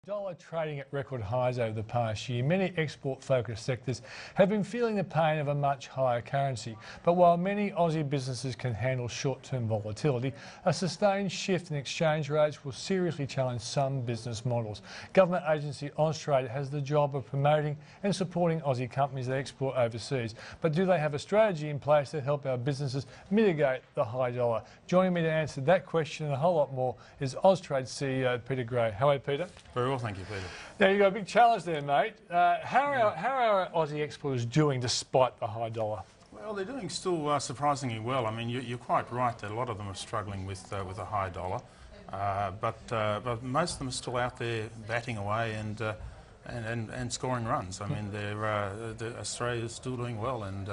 Dollar trading at record highs over the past year, many export-focused sectors have been feeling the pain of a much higher currency. But while many Aussie businesses can handle short-term volatility, a sustained shift in exchange rates will seriously challenge some business models. Government agency Austrade has the job of promoting and supporting Aussie companies that export overseas. But do they have a strategy in place to help our businesses mitigate the high dollar? Joining me to answer that question and a whole lot more is Austrade CEO Peter Gray. How are you, Peter? Very well, thank you, Peter. Now, you've got a big challenge there, mate. How are Aussie exporters doing despite the high dollar? Well, they're doing still surprisingly well. I mean, you're quite right that a lot of them are struggling with a high dollar, but most of them are still out there batting away and scoring runs. I mean, Australia's still doing well, and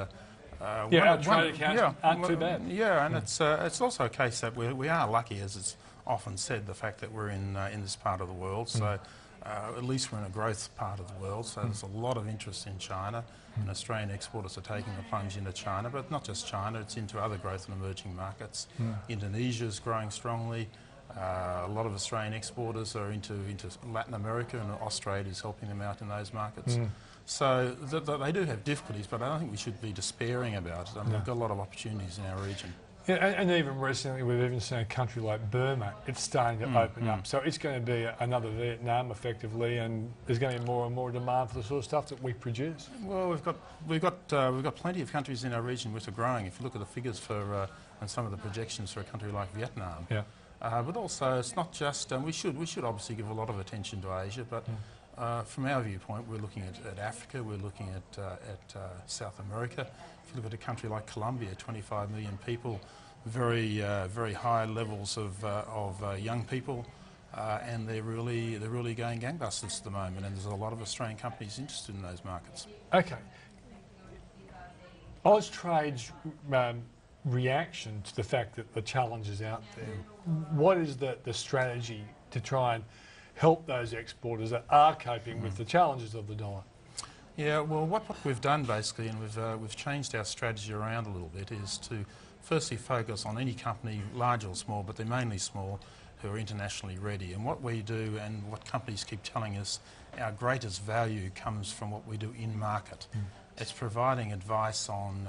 our trade accounts aren't too bad. Yeah, and it's also a case that we are lucky, as it's often said, the fact that we're in this part of the world. So at least we're in a growth part of the world. So there's a lot of interest in China, and Australian exporters are taking the plunge into China, but not just China, it's into other growth and emerging markets. Indonesia's growing strongly. A lot of Australian exporters are into Latin America, and Austrade is helping them out in those markets. So they do have difficulties, but I don't think we should be despairing about it. I mean, we've got a lot of opportunities in our region. Yeah, and even recently we've even seen a country like Burma, it's starting to open up. So it's going to be another Vietnam effectively, and there's going to be more and more demand for the sort of stuff that we produce. Well, we've got plenty of countries in our region which are growing. If you look at the figures for and some of the projections for a country like Vietnam. Yeah. But also it's not just we should obviously give a lot of attention to Asia, but from our viewpoint, we're looking at Africa, we're looking at South America. If you look at a country like Colombia, 25 million people, very high levels of young people, and they're really going gangbusters at the moment. And there's a lot of Australian companies interested in those markets. Okay. Austrade's reaction to the fact that the challenge is out there. What is the strategy to try and help those exporters that are coping with the challenges of the dollar? Yeah, well, what we've done basically, and we've changed our strategy around a little bit, is to firstly focus on any company, large or small, but they're mainly small, who are internationally ready. And what we do, and what companies keep telling us, our greatest value comes from what we do in market. It's providing advice on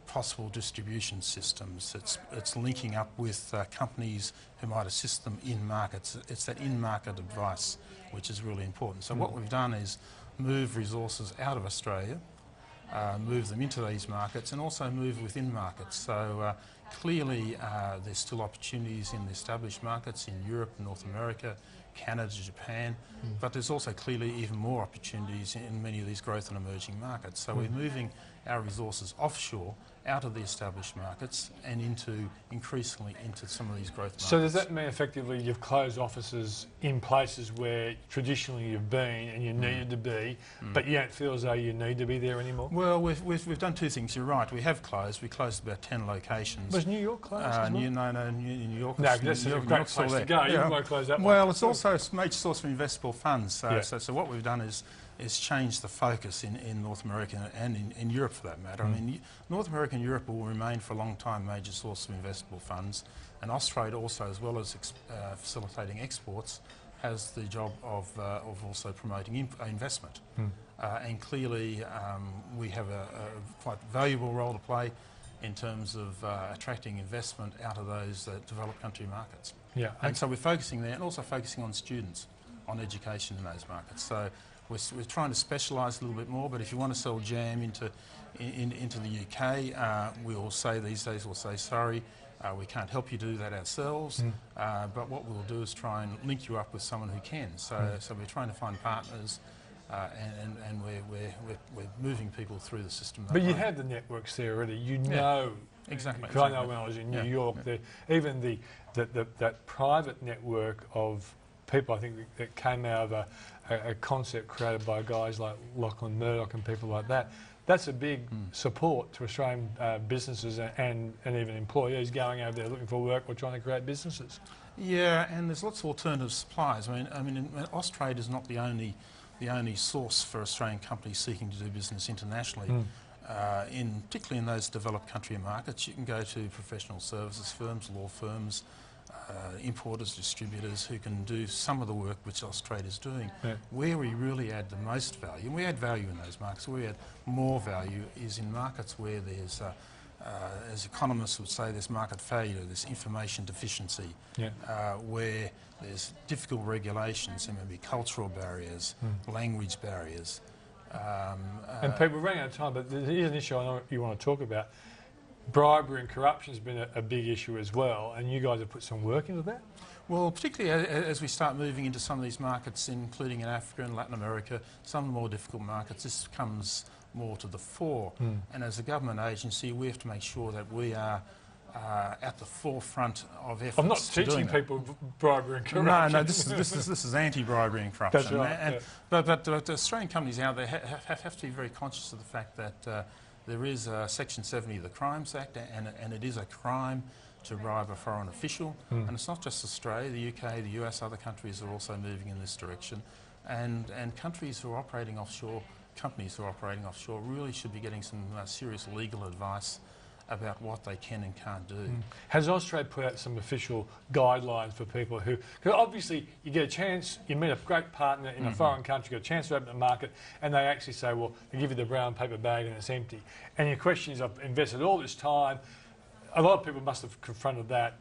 possible distribution systems. It's linking up with companies who might assist them in markets. It's that in-market advice which is really important. So what we've done is move resources out of Australia, move them into these markets, and also move within markets. So clearly there's still opportunities in the established markets in Europe, North America, Canada, Japan, but there's also clearly even more opportunities in many of these growth and emerging markets. So we're moving our resources offshore, out of the established markets, and increasingly into some of these growth markets. So does that mean effectively you've closed offices in places where traditionally you've been and you needed to be, but you don't feel as though you need to be there anymore? Well, we've done two things. You're right. We have closed. We closed about 10 locations. Was New York closed as well? No, New York. No, that's a great place to go. You won't close that one. Well, it's also a major source of investable funds. So what we've done is change the focus in North America and in Europe for that matter. I mean, North America and Europe will remain for a long time major source of investable funds, and Austrade also, as well as facilitating exports, has the job of also promoting investment. And clearly we have a quite valuable role to play in terms of attracting investment out of those developed country markets. Yeah. And so we're focusing there, and also focusing on students, on education in those markets. So we're trying to specialise a little bit more, but if you want to sell jam into the UK, we'll say these days, we'll say, sorry, we can't help you do that ourselves, but what we'll do is try and link you up with someone who can. So we're trying to find partners, and we're moving people through the system. But you have the networks there already, you know. Exactly. Because I know when I was in New York, even that private network of people, I think, that came out of a concept created by guys like Lachlan Murdoch and people like that. That's a big support to Australian businesses and even employees going over there looking for work or trying to create businesses. Yeah, and there's lots of alternative suppliers. I mean, Austrade is not the only source for Australian companies seeking to do business internationally. Particularly in those developed country markets, you can go to professional services firms, law firms, importers, distributors who can do some of the work which Austrade is doing. Yeah. Where we really add the most value, and we add value in those markets, where we add more value is in markets where there's, as economists would say, there's market failure, there's information deficiency, Yeah. where there's difficult regulations, there may be cultural barriers, language barriers. And people, we're running out of time, but there's an issue I know you want to talk about. Bribery and corruption has been a big issue as well, and you guys have put some work into that? Well, particularly as we start moving into some of these markets, including in Africa and Latin America, some of the more difficult markets, this comes more to the fore. And as a government agency, we have to make sure that we are at the forefront of efforts. I'm not to doing teaching that. people bribery and corruption. No, this is anti-bribery and corruption. That's right. And, Yeah. but Australian companies out there have to be very conscious of the fact that there is Section 70 of the Crimes Act, and it is a crime to bribe a foreign official. And it's not just Australia, the UK, the US, other countries are also moving in this direction. And countries who are operating offshore, companies who are operating offshore, really should be getting some serious legal advice about what they can and can't do. Has Austrade put out some official guidelines for people who, because obviously you get a chance, you meet a great partner in a foreign country, you get a chance to open the market, and they actually say, well, they give you the brown paper bag and it's empty. And your question is, I've invested all this time. A lot of people must have confronted that.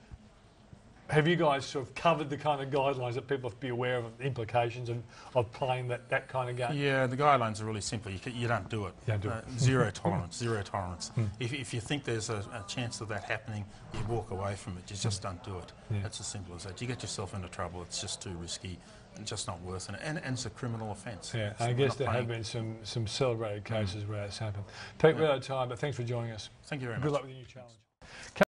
Have you guys sort of covered the kind of guidelines that people have to be aware of the implications of playing that kind of game? Yeah, the guidelines are really simple. You don't do it. You don't do it. Zero tolerance, zero tolerance. If you think there's a chance of that happening, you walk away from it. You just don't do it. Yeah. That's as simple as that. You get yourself into trouble. It's just too risky and just not worth it. And it's a criminal offence. Yeah, So I we're guess not there have playing. been some celebrated cases where that's happened. Pete, we're out of time, but thanks for joining us. Thank you very much. Good luck with your new challenge.